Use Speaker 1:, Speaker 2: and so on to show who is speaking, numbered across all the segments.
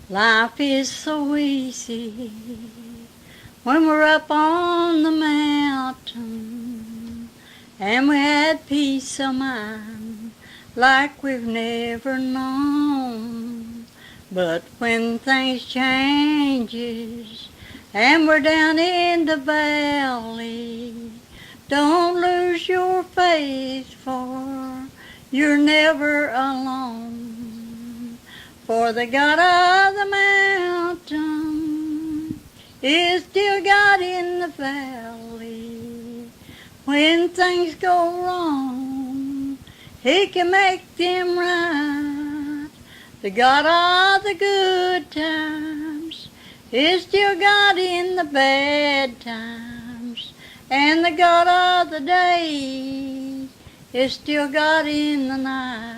Speaker 1: Life is so easy when we're up on the mountain, and we had peace of mind like we've never known. But when things changes and we're down in the valley, don't lose your faith, for you're never alone. For the God of the mountain is still God in the valley. When things go wrong, He can make them right. The God of the good times is still God in the bad times. And the God of the day is still God in the night.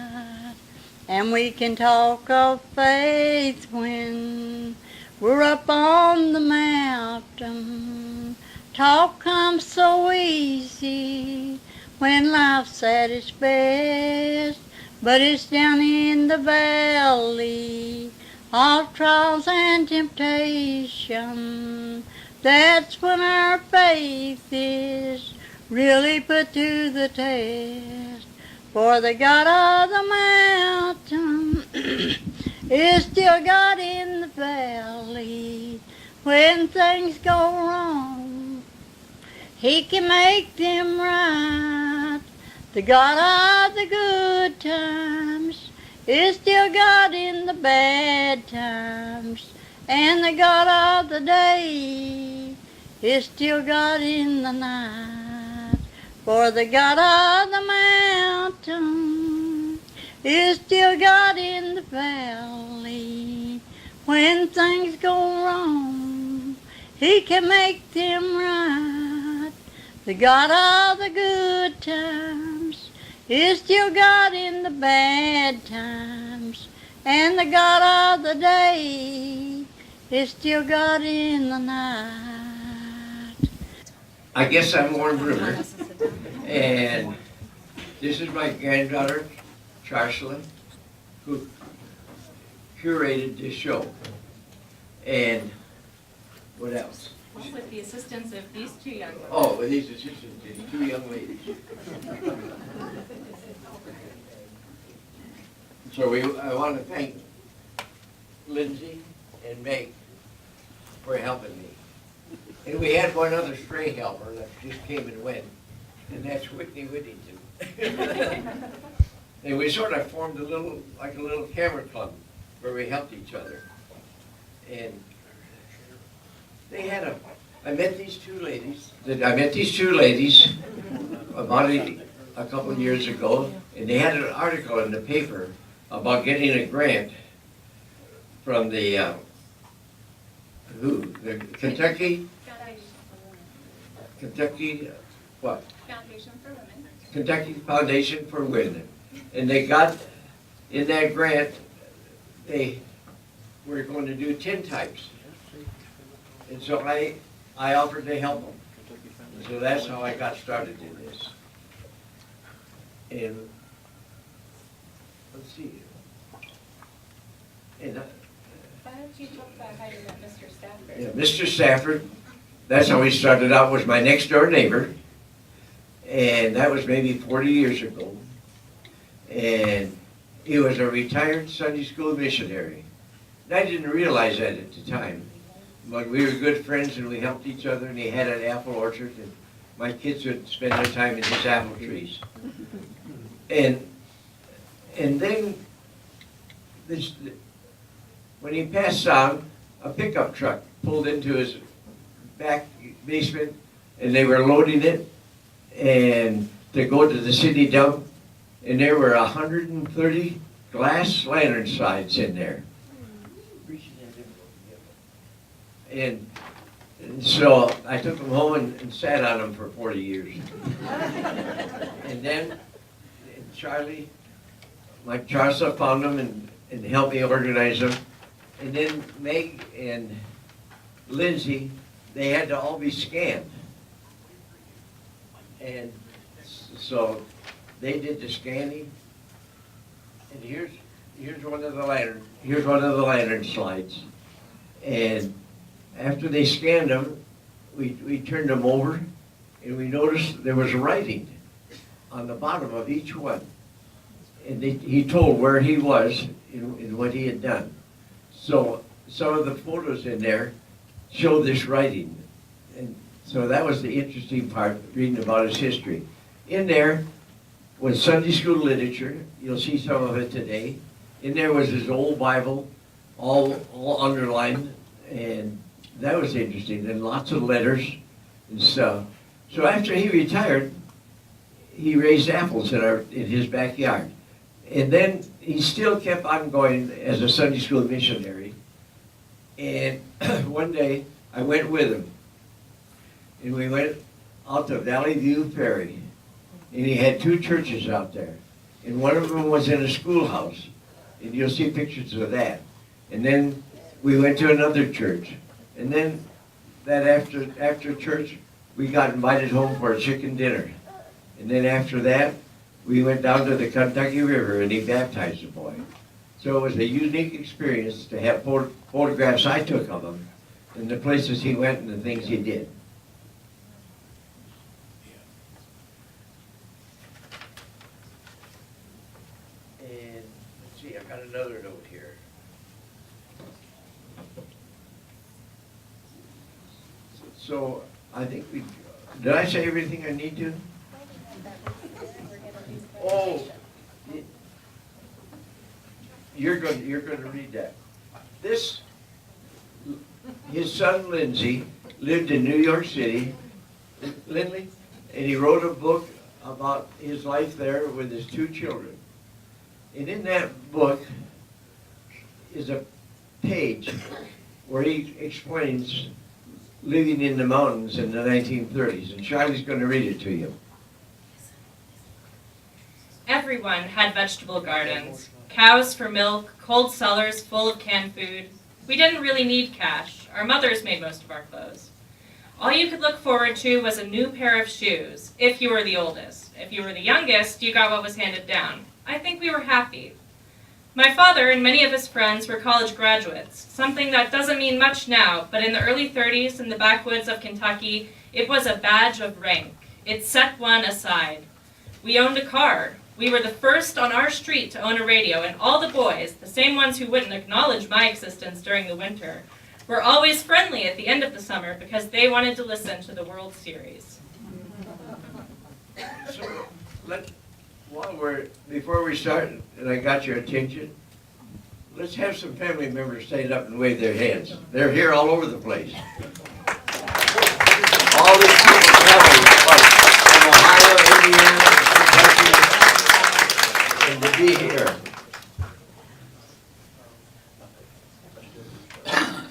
Speaker 1: And we can talk of faith when we're up on the mountain. Talk comes so easy when life's at its best, but it's down in the valley of trials and temptation. That's when our faith is really put to the test. For the God of the mountain is still God in the valley. When things go wrong, He can make them right. The God of the good times is still God in the bad times. And the God of the day is still God in the night. For the God of the mountain is still God in the valley. When things go wrong, He can make them right. The God of the good times is still God in the bad times. And the God of the day is still God in the night.
Speaker 2: I guess I'm Warren Brewer, and this is my granddaughter, Charcelyn, who curated this show. And what else?
Speaker 3: Well, with the assistance of these two young women.
Speaker 2: Oh, with these assistants, these two young ladies. So I want to thank Lindsay and Meg for helping me. And we had one other stray helper that just came and went, and that's Whitney Whittington. And we sort of formed a little camera club where we helped each other. And I met these two ladies about a couple of years ago, and they had an article in the paper about getting a grant from the Kentucky what?
Speaker 3: Foundation for Women.
Speaker 2: Kentucky Foundation for Women. And they got, in that grant, they were going to do tintypes. And so I offered to help them. And so that's how I got started in this. And let's see. And
Speaker 3: Why don't you talk about how you met Mr. Stafford?
Speaker 2: yeah, Mr. Stafford, that's how we started out, was my next door neighbor. And that was maybe 40 years ago. And he was a retired Sunday school missionary. And I didn't realize that at the time. But we were good friends and we helped each other, and he had an apple orchard, and my kids would spend their time in his apple trees. And then when he passed on, a pickup truck pulled into his back basement, and they were loading it and to go to the city dump, and there were 130 glass lantern slides in there. And so I took them home and sat on them for 40 years. And then Mike Charles found them and helped me organize them. And then Meg and Lindsay, they had to all be scanned. And so they did the scanning. And here's one of the lantern slides. And after they scanned them, we turned them over, and we noticed there was writing on the bottom of each one. And he told where he was and what he had done. So some of the photos in there show this writing. And so that was the interesting part, reading about his history. In there was Sunday school literature. You'll see some of it today. In there was his old Bible, all underlined, and that was interesting, and lots of letters and stuff. So after he retired, he raised apples in his backyard. And then he still kept on going as a Sunday school missionary. And one day, I went with him. And we went out to Valley View Ferry. And he had 2 churches out there. And one of them was in a schoolhouse. And you'll see pictures of that. And then we went to another church. And then that after church, we got invited home for a chicken dinner. And then after that, we went down to the Kentucky River and he baptized the boy. So it was a unique experience to have photographs I took of him and the places he went and the things he did. And let's see, I've got another note here. So I think did I say everything I need to? Oh, you're going to read that. His son Lindsay lived in New York City, Lindley, and he wrote a book about his life there with his 2 children. And in that book is a page where he explains living in the mountains in the 1930s, and Charlie's going to read it to you.
Speaker 3: Everyone had vegetable gardens, cows for milk, cold cellars full of canned food. We didn't really need cash. Our mothers made most of our clothes. All you could look forward to was a new pair of shoes, if you were the oldest. If you were the youngest, you got what was handed down. I think we were happy. My father and many of his friends were college graduates, something that doesn't mean much now, but in the early 30s in the backwoods of Kentucky, it was a badge of rank. It set one aside. We owned a car. We were the first on our street to own a radio, and all the boys, the same ones who wouldn't acknowledge my existence during the winter, were always friendly at the end of the summer because they wanted to listen to the World Series.
Speaker 2: So, before we start, and I got your attention, let's have some family members stand up and wave their hands. They're here all over the place. All these people traveling from Ohio, Indiana, Kentucky, and to be here.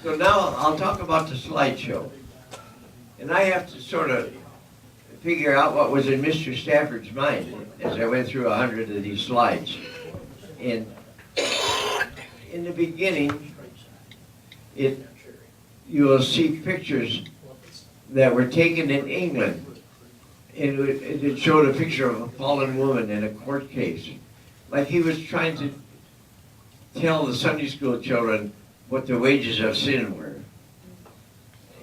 Speaker 2: So now I'll talk about the slideshow. And I have to sort of figure out what was in Mr. Stafford's mind as I went through 100 of these slides. And in the beginning, you will see pictures that were taken in England. And it showed a picture of a fallen woman in a court case. Like he was trying to tell the Sunday school children what the wages of sin were.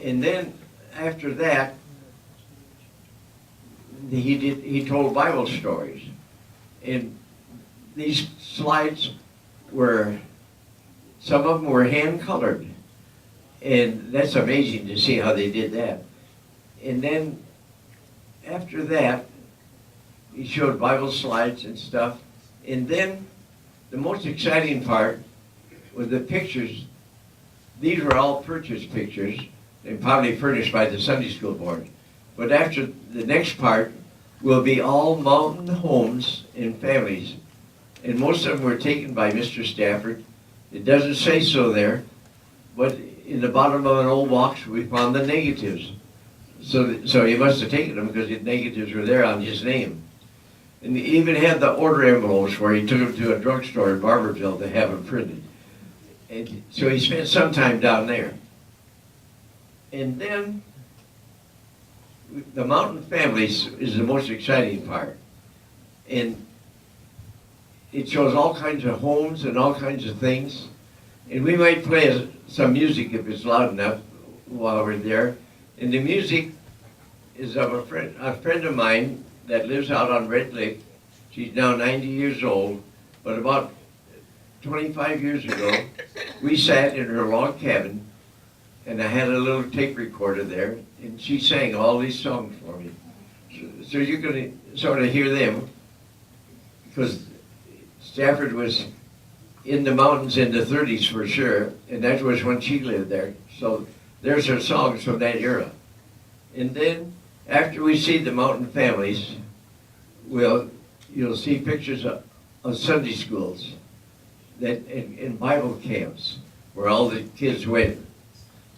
Speaker 2: And then after that, he told Bible stories. And these slides were, some of them were hand colored. And that's amazing to see how they did that. And then after that, he showed Bible slides and stuff. And then the most exciting part was the pictures. These were all purchased pictures and probably furnished by the Sunday school board. But after the next part will be all mountain homes and families. And most of them were taken by Mr. Stafford. It doesn't say so there, but in the bottom of an old box we found the negatives. So he must have taken them because the negatives were there on his name. And he even had the order envelopes where he took them to a drugstore in Barberville to have them printed. And so he spent some time down there. And then the mountain families is the most exciting part. And it shows all kinds of homes and all kinds of things. And we might play some music if it's loud enough while we're there. And the music is of a friend of mine that lives out on Red Lake. She's now 90 years old, but about 25 years ago, we sat in her log cabin, and I had a little tape recorder there, and she sang all these songs for me. So you're going to sort of hear them, because Stafford was in the mountains in the 30s for sure, and that was when she lived there. So there's her songs from that era. And then after we see the mountain families, you'll see pictures of Sunday schools that in Bible camps where all the kids went.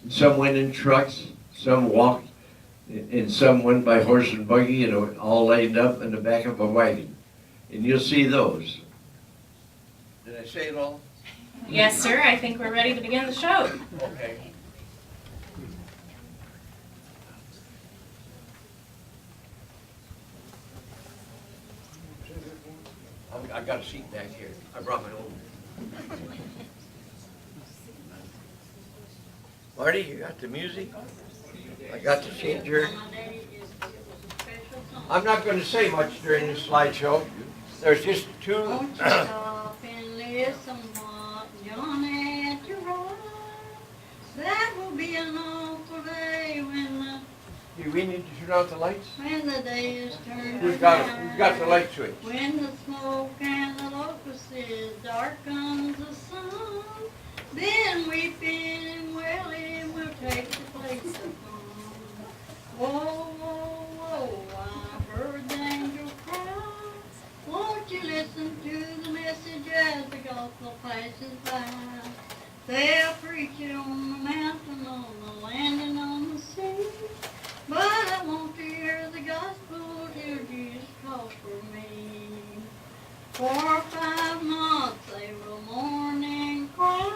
Speaker 2: Some went in trucks, some walked, and some went by horse and buggy, and all lined up in the back of a wagon. And you'll see those. Did I say it all?
Speaker 3: Yes, sir. I think we're ready to begin the show.
Speaker 2: Okay. I got a seat back here. I brought my own. Marty, you got the music? I got the sheet here. I'm not going to say much during this slideshow. There's just two.
Speaker 1: Won't you stop and listen what John had to write? That will be an awful day
Speaker 2: Do we need to turn out the lights?
Speaker 1: when the day is turned
Speaker 2: Who's
Speaker 1: around.
Speaker 2: got the light switch?
Speaker 1: When the smoke and the locusts darkens the sun, then weeping and wailing will take the place of fun. Whoa, whoa, whoa, I heard the angel cry. Won't you listen to the message as the gospel passes by? They'll preach it on the mountain, on the land, and on the sea. But I want to hear the gospel till Jesus calls for me. 4 or 5 months they will mourn and cry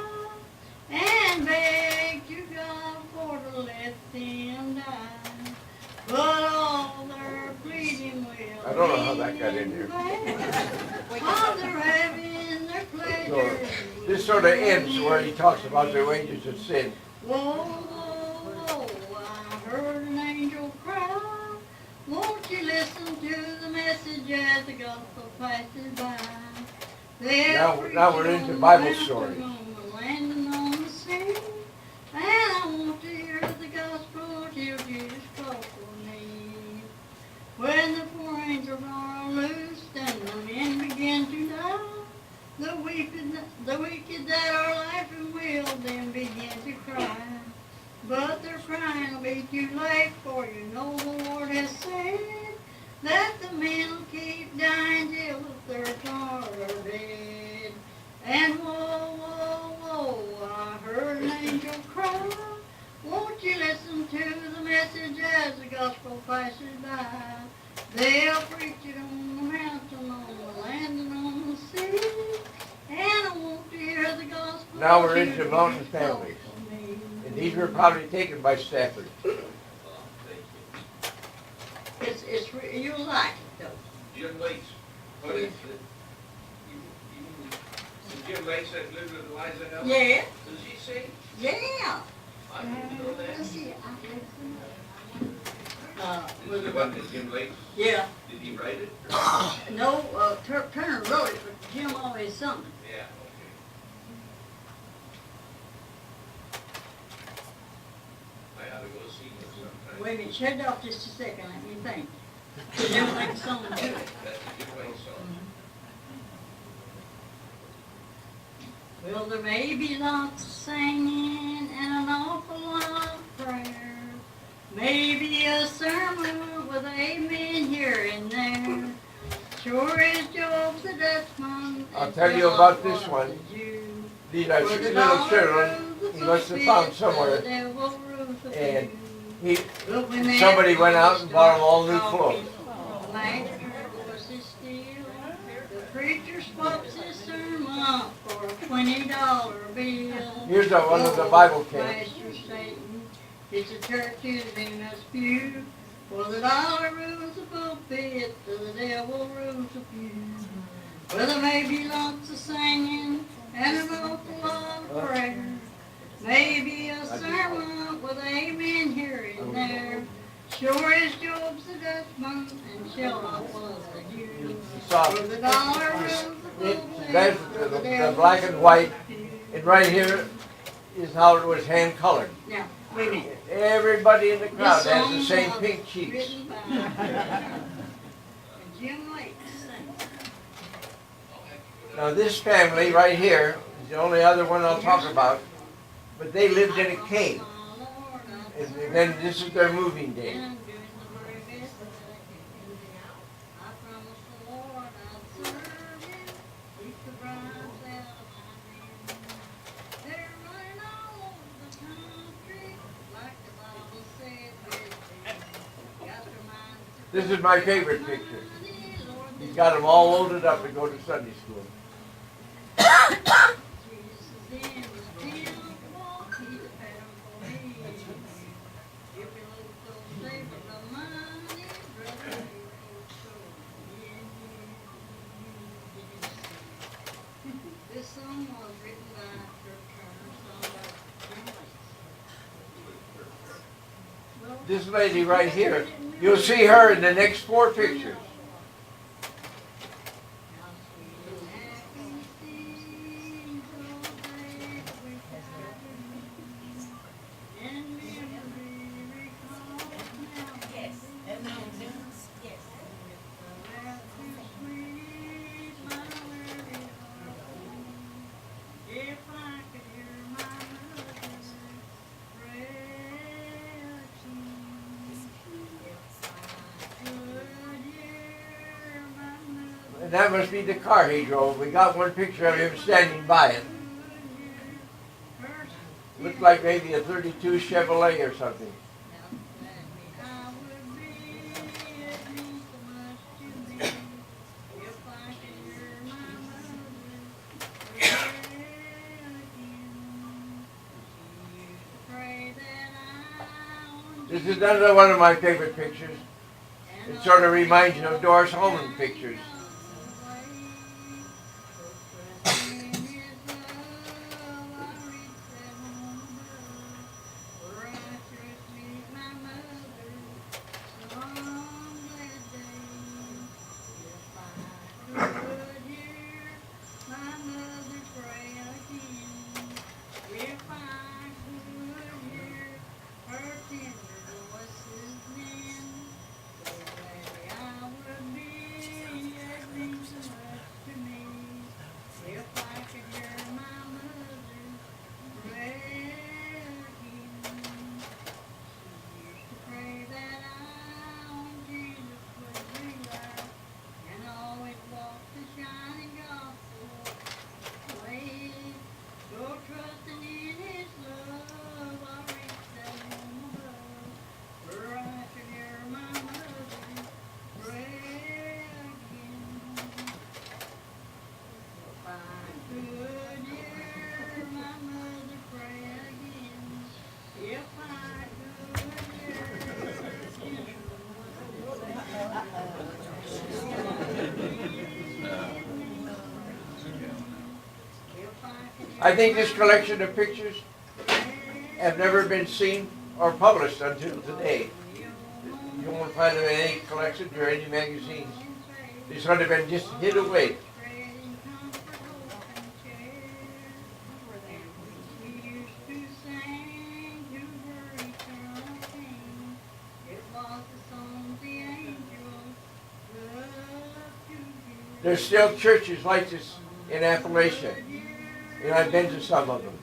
Speaker 1: and beg to God for to let them die. But all their pleading will
Speaker 2: I don't know how that got in here.
Speaker 1: While they're having their pleasure.
Speaker 2: So this sort of ends where he talks about the wages of sin.
Speaker 1: Whoa, whoa, whoa, I heard an angel cry. Won't you listen to the message as the gospel passes by?
Speaker 2: Now we're into Bible stories.
Speaker 1: On the land and on the sea. And I want to hear the gospel till Jesus calls for me. When the 4 angels are loosed and the men begin to die, the wicked that are laughing will then begin to cry. But their crying will be too late, for you know the Lord has said that the men will keep dying till the 3rd part are dead. And whoa, whoa, whoa, I heard an angel cry. Won't you listen to the message as the gospel passes by? They'll preach it on the mountain, on the land, and on the sea. And I want to hear the gospel.
Speaker 2: Now we're into mountain families. And these were probably taken by Stafford.
Speaker 1: You'll like it though.
Speaker 4: Jim Lates. What is it? Jim Lates that lived with Eliza Ellis?
Speaker 1: Yeah,
Speaker 4: Does he sing?
Speaker 1: yeah.
Speaker 4: I didn't know that.
Speaker 1: Let's see,
Speaker 4: Is it the one that Jim Lates,
Speaker 1: yeah.
Speaker 4: did he write it?
Speaker 1: No, Turner wrote it, but Jim always sung it.
Speaker 4: Yeah, okay. I ought to go see him sometime.
Speaker 1: Wait a minute, shut it off just a second, let me think. Jim like song too.
Speaker 4: That's a Jim Lates song.
Speaker 1: Well, there may be lots of singing and an awful lot of prayer. Maybe a sermon with amen here and there. Sure as Job's the Dutchman.
Speaker 2: I'll tell you about this one. These are 6 little children he must have found somewhere. And somebody went out and bought them all new clothes.
Speaker 1: The preacher swaps his sermon for a $20 bill.
Speaker 2: Here's one of the Bible camps.
Speaker 1: Master Satan, it's a church is in a spew. For the dollar rules the pulpit, the devil rules the pew. Well, there may be lots of singing and an awful lot of prayer. Maybe a sermon with amen here and there. Sure as Job's a Dutchman and Sherlock was a Jew. For the dollar rules the
Speaker 2: That's the black and white, and right here is how it was hand colored.
Speaker 1: Now, wait a minute.
Speaker 2: Everybody in the crowd
Speaker 1: This
Speaker 2: has the
Speaker 1: song
Speaker 2: same
Speaker 1: was
Speaker 2: pink cheeks.
Speaker 1: written by Jim Lake.
Speaker 2: Now this family right here is the only other one I'll talk about, but they lived in a cave, and then this is their moving day. This is my favorite picture. He's got them all loaded up to go to Sunday school.
Speaker 1: This song was written by Kirk Turner, sung by Jim Lake.
Speaker 2: This lady right here, you'll see her in the next 4 pictures. And that must be the car he drove. We got one picture of him standing by it. Looked like maybe a 32 Chevrolet or something. This is another one of my favorite pictures. It sort of reminds you of Doris Holman pictures. I think this collection of pictures have never been seen or published until today. You won't find them in any collections or any magazines. They sort of been just hid away. There's still churches like this in Appalachia. And I've been to some of them.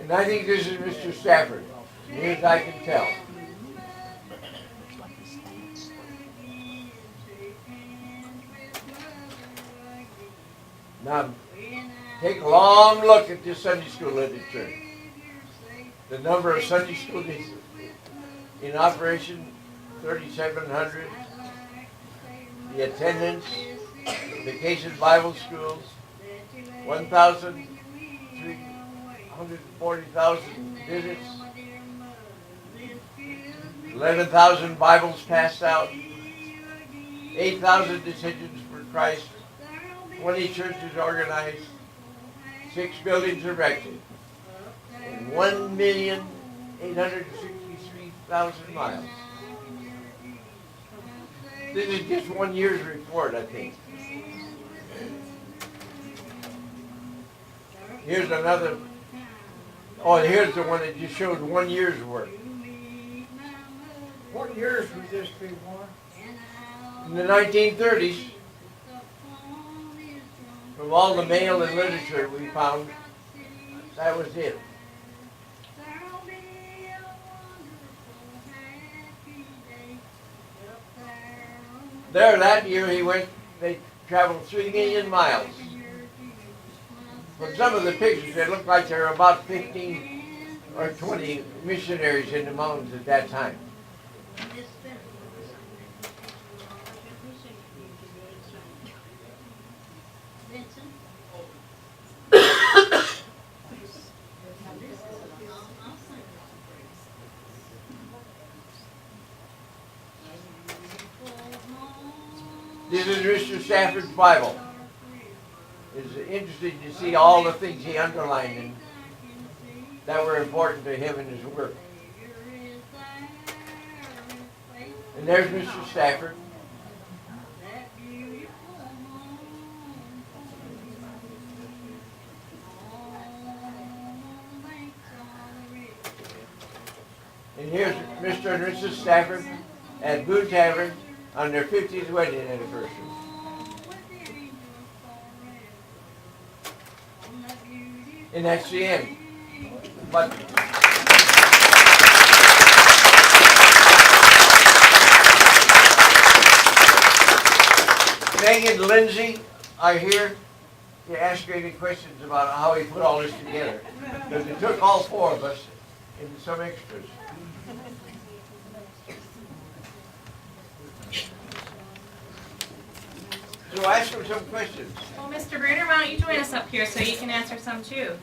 Speaker 2: And I think this is Mr. Stafford, as near as I can tell. Now, take a long look at this Sunday school literature. The number of Sunday schools in operation, 3,700. The attendance, vacation Bible schools, 1,340,000 visits, 11,000 Bibles passed out, 8,000 decisions for Christ, 20 churches organized, 6 buildings erected, and 1,863,000 miles. This is just 1 year's report, I think. Here's another. Oh, here's the one that just showed 1 year's work.
Speaker 5: What years was this being won?
Speaker 2: In the 1930s, from all the mail and literature we found, that was it. There, that year they traveled 3 million miles. From some of the pictures, it looked like there were about 15 or 20 missionaries in the mountains at that time. This is Mr. Stafford's Bible. It's interesting to see all the things he underlined and that were important to him in his work. And there's Mr. Stafford. And here's Mr. and Mrs. Stafford at Boone Tavern on their 50th wedding anniversary. And that's the end. But Meg and Lindsay are here to ask you any questions about how he put all this together. Because it took all 4 of us and some extras. So ask him some questions.
Speaker 3: Well, Mr. Bruner, why don't you join us up here so you can answer some too?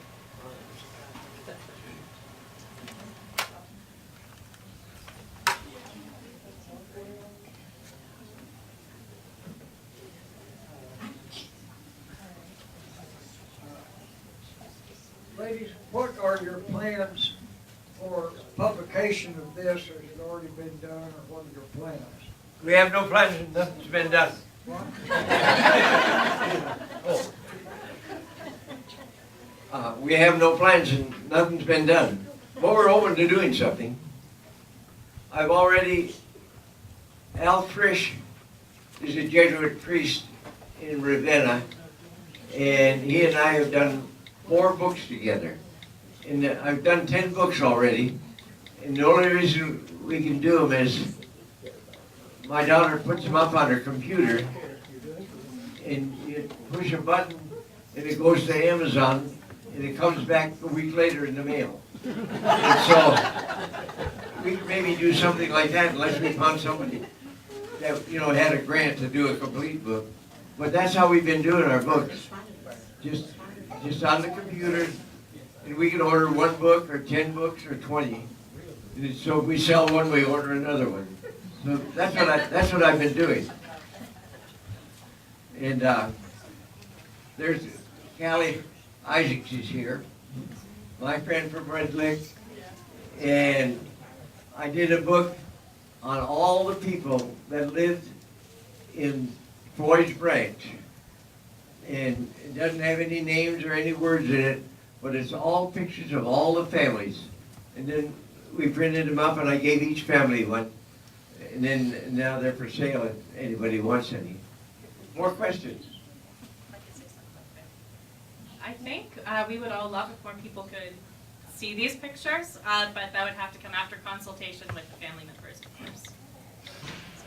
Speaker 5: Ladies, what are your plans for publication of this? Has it already been done, or what are your plans?
Speaker 2: We have no plans and nothing's been done. We have no plans and nothing's been done. But we're open to doing something. Al Frisch is a Jesuit priest in Ravenna, and he and I have done 4 books together. And I've done 10 books already, and the only reason we can do them is my daughter puts them up on her computer, and you push a button, and it goes to Amazon, and it comes back a week later in the mail. And so we could maybe do something like that unless we found somebody that had a grant to do a complete book. But that's how we've been doing our books, just on the computer, and we can order 1 book or 10 books or 20. And so if we sell one, we order another one. So that's what I've been doing. And there's Callie Isaacs is here, my friend from Red Lick, and I did a book on all the people that lived in Floyd's Branch. And it doesn't have any names or any words in it, but it's all pictures of all the families. And then we printed them up, and I gave each family one. And then now they're for sale if anybody wants any. More questions?
Speaker 3: I think we would all love if more people could see these pictures, but that would have to come after consultation with the family members, of course. So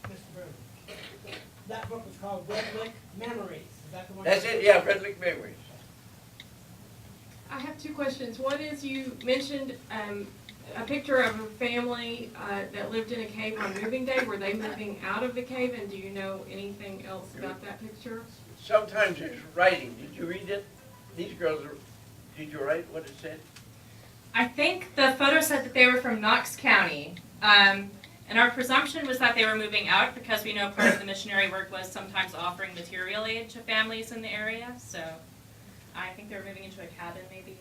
Speaker 6: Mr. Berger, that book was called Red Lick Memories. Is that the one?
Speaker 2: That's it, yeah, Red Lick Memories.
Speaker 7: I have two questions. One is you mentioned a picture of a family that lived in a cave on moving day. Were they moving out of the cave, and do you know anything else about that picture?
Speaker 2: Sometimes it's writing. Did you read it? These girls are, did you write what it said?
Speaker 3: I think the photo said that they were from Knox County. And our presumption was that they were moving out because we know part of the missionary work was sometimes offering material aid to families in the area. So I think they were moving into a cabin maybe.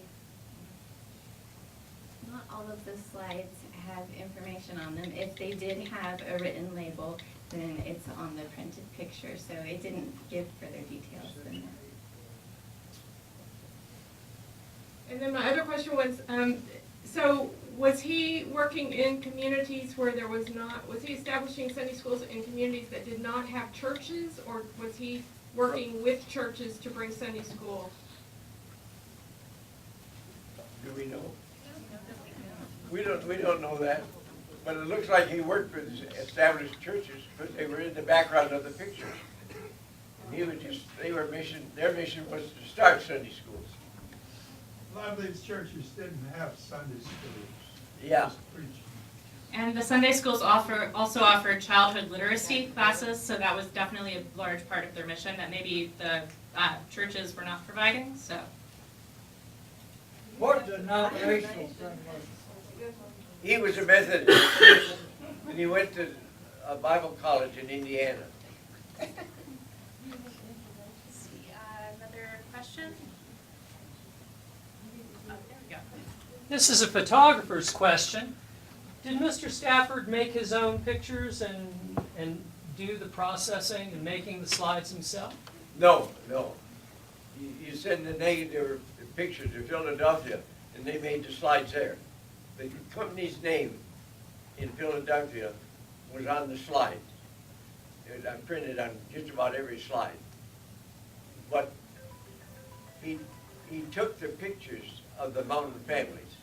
Speaker 8: Not all of the slides have information on them. If they did have a written label, then it's on the printed picture, so it didn't give further details than that.
Speaker 7: And then my other question was, so was he working in communities where there was not, was he establishing Sunday schools in communities that did not have churches, or was he working with churches to bring Sunday school?
Speaker 2: Do we know? We don't know that, but it looks like he worked with established churches because they were in the background of the pictures. And he was just, their mission was to start Sunday schools.
Speaker 9: A lot of these churches didn't have Sunday schools.
Speaker 2: Yeah.
Speaker 9: Just preaching.
Speaker 3: And the Sunday schools also offered childhood literacy classes, so that was definitely a large part of their mission that maybe the churches were not providing. So
Speaker 5: What denominational thing was it?
Speaker 2: He was a Methodist, and he went to a Bible college in Indiana.
Speaker 3: let's see, another question? Oh, there we go.
Speaker 10: This is a photographer's question. Did Mr. Stafford make his own pictures and do the processing and making the slides himself?
Speaker 2: No. You send the negative pictures to Philadelphia, and they made the slides there. The company's name in Philadelphia was on the slide. It was printed on just about every slide. But he took the pictures of the mountain families,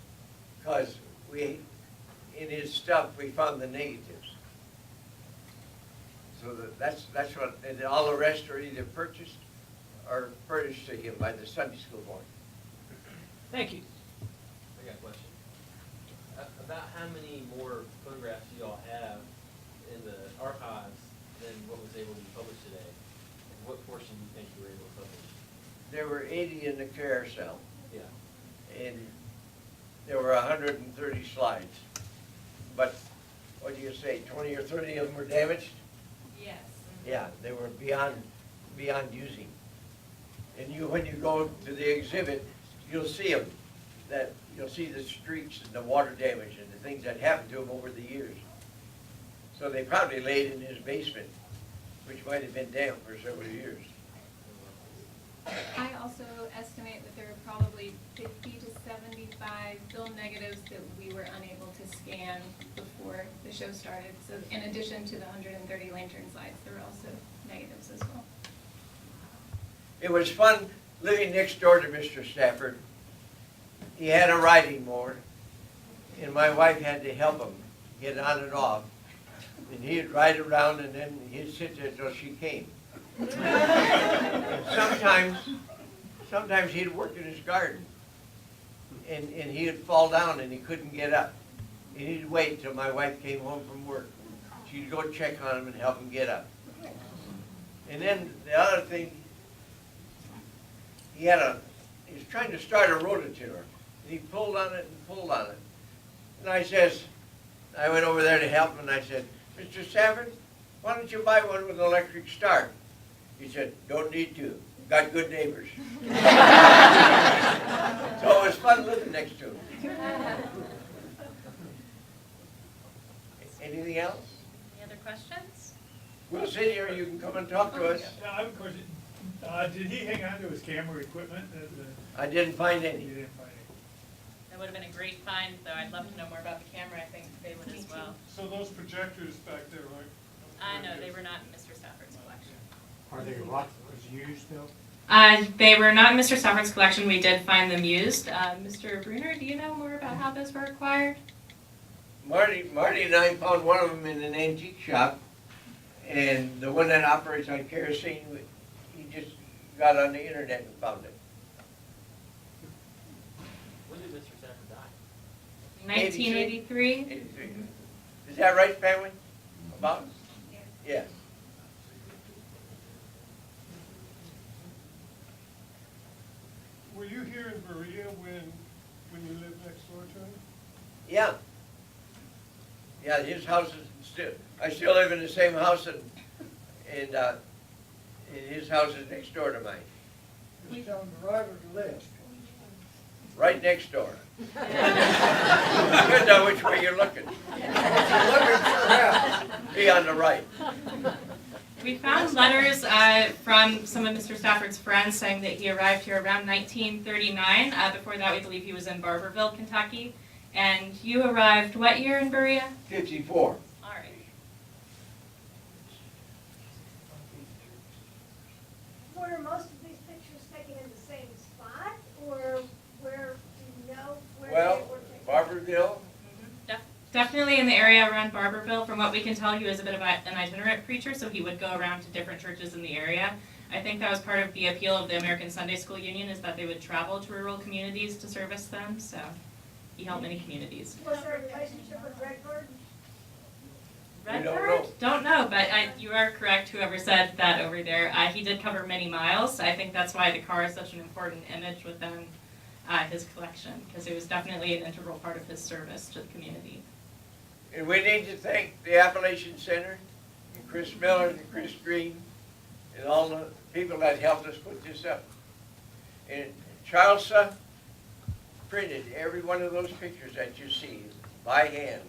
Speaker 2: because in his stuff we found the negatives. So that's what, and all the rest are either purchased or furnished to him by the Sunday school board.
Speaker 10: Thank you.
Speaker 11: I got a question. About how many more photographs do y'all have in the archives than what was able to be published today? And what portion do you think you were able to publish?
Speaker 2: There were 80 in the carousel,
Speaker 11: Yeah.
Speaker 2: and there were 130 slides. But, what do you say, 20 or 30 of them were damaged?
Speaker 3: Yes.
Speaker 2: Yeah, they were beyond using. And when you go to the exhibit, you'll see them, you'll see the streaks and the water damage and the things that happened to him over the years. So they probably laid in his basement, which might have been damp for several years.
Speaker 8: I also estimate that there were probably 50 to 75 film negatives that we were unable to scan before the show started. So in addition to the 130 lantern slides, there were also negatives as well.
Speaker 2: It was fun living next door to Mr. Stafford. He had a riding mower, and my wife had to help him get on and off. And he'd ride around, and then he'd sit there till she came. And sometimes he'd work in his garden, and he'd fall down and he couldn't get up. And he'd wait till my wife came home from work. She'd go check on him and help him get up. And then the other thing, he was trying to start a rototiller. And he pulled on it and pulled on it. And I went over there to help him, and I said, Mr. Stafford, why don't you buy one with an electric start? He said, don't need to. Got good neighbors. So it was fun living next to him. Anything else?
Speaker 3: Any other questions?
Speaker 2: We'll sit here, you can come and talk to us.
Speaker 9: Now, I have a question. Did he hang on to his camera equipment?
Speaker 2: I didn't find
Speaker 9: You
Speaker 2: any.
Speaker 9: didn't find it.
Speaker 3: That would have been a great find, though. I'd love to know more about the camera. I think they would as well.
Speaker 9: So those projectors back there, like?
Speaker 3: I know they were not in Mr. Stafford's collection.
Speaker 6: Are they what was used though?
Speaker 3: They were not in Mr. Stafford's collection. We did find them used. Mr. Bruner, do you know more about how those were acquired?
Speaker 2: Marty and I found one of them in an antique shop, and the one that operates on kerosene, he just got on the internet and found it.
Speaker 11: When did Mr. Stafford die?
Speaker 3: 1983.
Speaker 2: 83. Is that right, family? About? Yeah.
Speaker 9: Were you here in Berea when you lived next door to him?
Speaker 2: Yeah. Yeah, his house is still, I still live in the same house, and his house is next door to mine.
Speaker 5: Just on the right or the left?
Speaker 2: Right next door. You know which way you're looking.
Speaker 5: Looking for help.
Speaker 2: Be on the right.
Speaker 3: We found letters from some of Mr. Stafford's friends saying that he arrived here around 1939. Before that, we believe he was in Barberville, Kentucky. And you arrived what year in Berea?
Speaker 2: 54.
Speaker 3: All right.
Speaker 12: Were most of these pictures taken in the same spot, or where, do you know where
Speaker 2: Well,
Speaker 12: they were taken?
Speaker 2: Barberville.
Speaker 3: Definitely in the area around Barberville. From what we can tell, he was a bit of an itinerant preacher, so he would go around to different churches in the area. I think that was part of the appeal of the American Sunday School Union, is that they would travel to rural communities to service them, so he helped many communities.
Speaker 12: Was there a relationship with Redbird?
Speaker 3: Redbird? Don't know, but you are correct, whoever said that over there. He did cover many miles, so I think that's why the car is such an important image within his collection, because it was definitely an integral part of his service to the community.
Speaker 2: And we need to thank the Appalachian Center, and Chris Miller and Chris Green, and all the people that helped us put this up. And Charlesa printed every one of those pictures that you see by hand.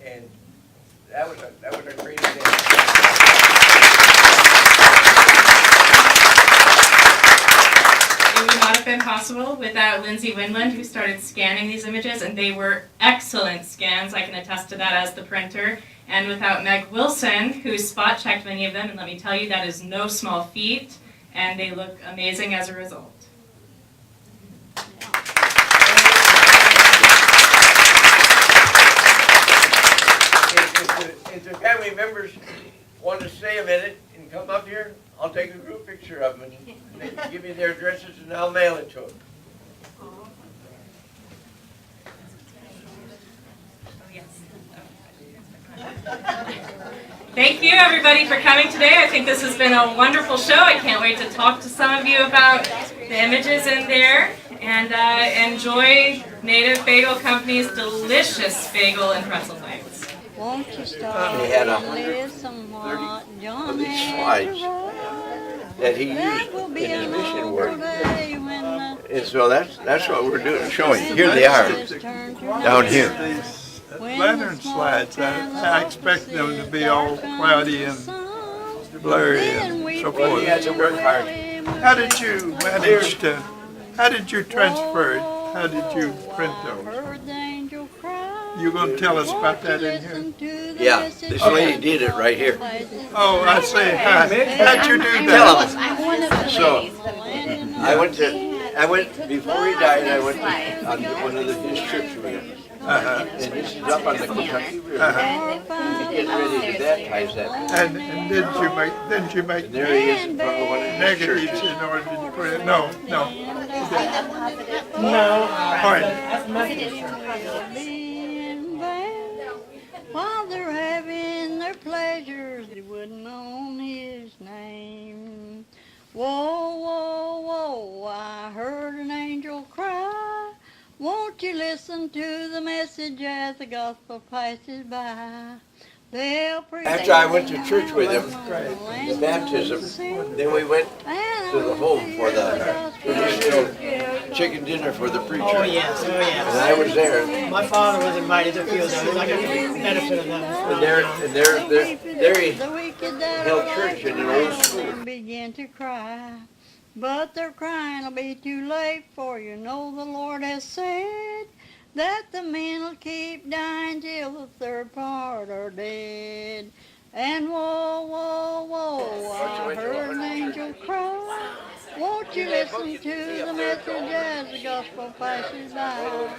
Speaker 2: And that was a great event.
Speaker 3: It would not have been possible without Lindsay Winland, who started scanning these images, and they were excellent scans. I can attest to that as the printer. And without Meg Wilson, who spot checked many of them, and let me tell you, that is no small feat, and they look amazing as a result.
Speaker 2: If the family members want to stay a minute and come up here, I'll take a group picture of them, and they can give me their addresses, and I'll mail it to them.
Speaker 3: Thank you, everybody, for coming today. I think this has been a wonderful show. I can't wait to talk to some of you about the images in there. And enjoy Native Bagel Company's delicious bagel and pretzel bites.
Speaker 1: Won't you stop
Speaker 2: He had
Speaker 1: and listen what John
Speaker 2: these
Speaker 1: had
Speaker 2: slides
Speaker 1: to write?
Speaker 2: that he
Speaker 1: That
Speaker 2: used
Speaker 1: will
Speaker 2: in
Speaker 1: be
Speaker 2: his
Speaker 1: an
Speaker 2: mission
Speaker 1: awful
Speaker 2: work.
Speaker 1: day when the
Speaker 2: And so that's what we're doing, showing. Here they are, down here.
Speaker 9: These lantern slides, I expect them to be all cloudy and blurry and so
Speaker 2: Well, he had
Speaker 9: forth.
Speaker 2: to work hard.
Speaker 9: How did you manage to, how did you transfer it? How did you print those? You gonna tell us about that in here?
Speaker 2: Yeah, this lady did it right here.
Speaker 9: Oh, I see. How'd you do
Speaker 2: Tell
Speaker 9: that?
Speaker 2: him. So, I went, before he died, I went on one of his trips with him. And this is up on the Kentucky River. He's getting ready to baptize that.
Speaker 9: And didn't you make
Speaker 2: And there he is in front of one of his
Speaker 9: negatives
Speaker 2: churches.
Speaker 9: in order to put it? No. Pardon.
Speaker 1: While they're having their pleasures, they wouldn't own his name. Whoa, whoa, whoa, I heard an angel cry. Won't you listen to the message as the gospel passes by? They'll preach.
Speaker 2: After I went to church with him, the baptism, then we went to the home for the traditional chicken dinner for the preacher.
Speaker 6: Oh, yes.
Speaker 2: And I was there.
Speaker 6: My father was invited to a few of those. I got the benefit of them.
Speaker 2: And there he held church in an old school.
Speaker 1: Begin to cry, but their crying will be too late, for you know the Lord has said that the men will keep dying till the third part are dead. And whoa, whoa, whoa, I heard an angel cry. Won't you listen to the message as the gospel passes by?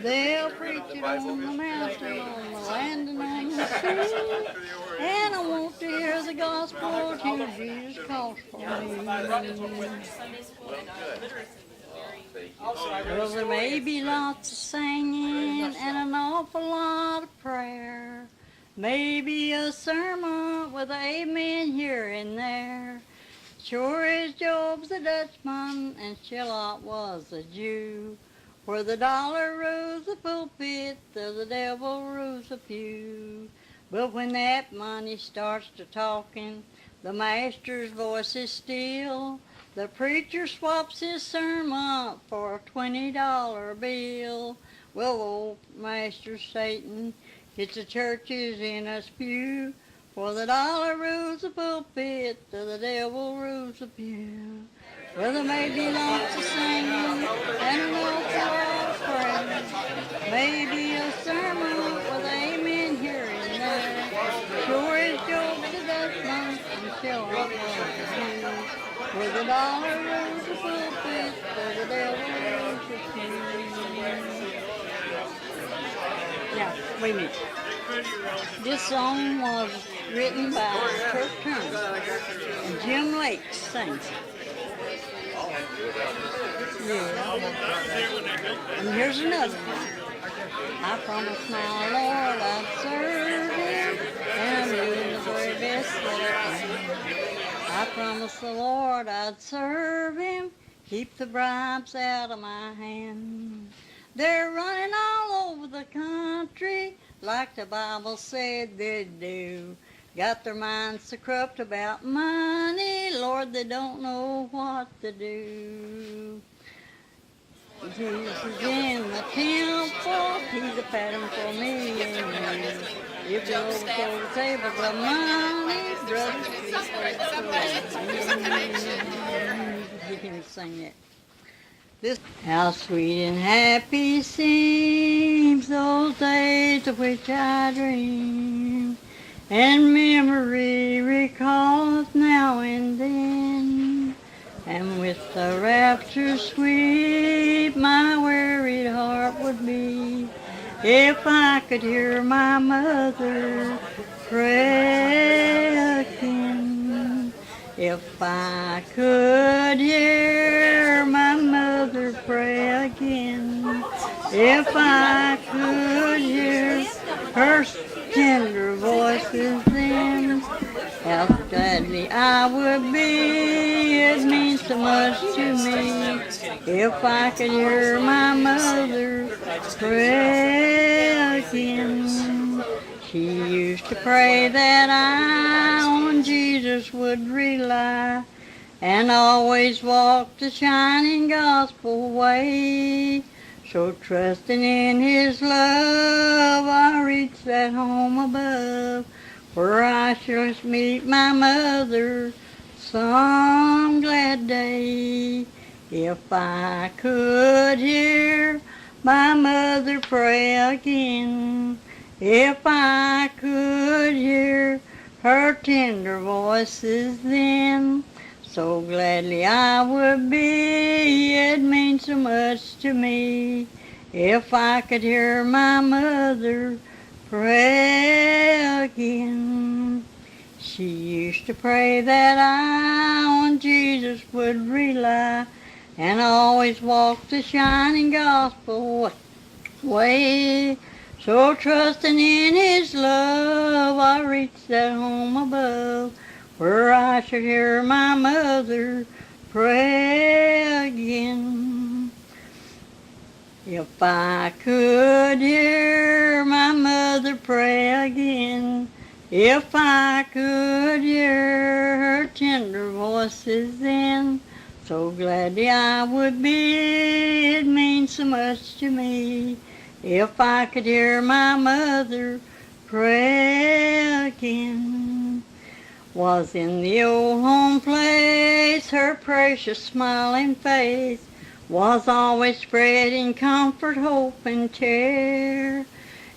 Speaker 1: They'll preach it on the mountain, on the land, and on the sea. And I want to hear the gospel till Jesus calls for me. Well, there may be lots of singing and an awful lot of prayer. Maybe a sermon with an amen here and there. Sure as Job's a Dutchman and Shillot was a Jew. Where the dollar rules the pulpit, there the devil rules the pew. But when that money starts to talking, the master's voice is still. The preacher swaps his sermon for a $20 bill. Well, old Master Satan gets the churches in a spew. For the dollar rules the pulpit, the devil rules the pew. Well, there may be lots of singing and an awful lot of praying. Maybe a sermon with amen here and there. Sure as Job the Dutchman and Shillot was the Jew. Where the dollar rules the pulpit, the devil rules the pew. Now, wait a minute. This song was written by Kurt Turner, and Jim Lake sings it. Yeah. And here's another one. I promised my Lord I'd serve Him, and I'm doing the very best that I can. I promised the Lord I'd serve Him, keep the bribes out of my hand. They're running all over the country, like the Bible said they'd do. Got their minds so corrupt about money, Lord, they don't know what to do. Jesus is in the temple, He's a pattern for me and you. If you overthrow the tables of money, brothers, you can sing that. How sweet and happy seems those days of which I dream, and memory recalls now and then, and with the rapture sweet my wearied heart would be, if I could hear my mother pray again. If I could hear my mother pray again, if I could hear her tender voices then, how gladly I would be, it means so much to me. If I could hear my mother pray again. She used to pray that I on Jesus would rely, and always walk the shining gospel way. So trusting in His love, I reach that home above, where I shall meet my mother some glad day. If I could hear my mother pray again, if I could hear her tender voices then, so gladly I would be, it means so much to me. If I could hear my mother pray again. She used to pray that I on Jesus would rely, and always walk the shining gospel way. So trusting in His love, I reach that home above, where I should hear my mother pray again. If I could hear my mother pray again, if I could hear her tender voices then, so gladly I would be, it means so much to me. If I could hear my mother pray again. Was in the old home place, her precious smiling face was always spreading comfort, hope, and cheer.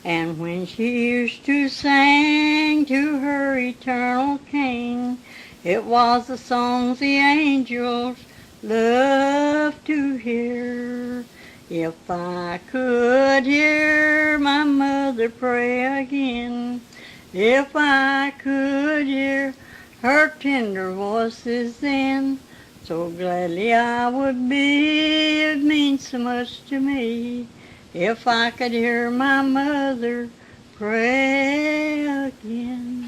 Speaker 1: And when she used to sing to her eternal King, it was the songs the angels love to hear. If I could hear my mother pray again, if I could hear her tender voices then, so gladly I would be, it means so much to me. If I could hear my mother pray again.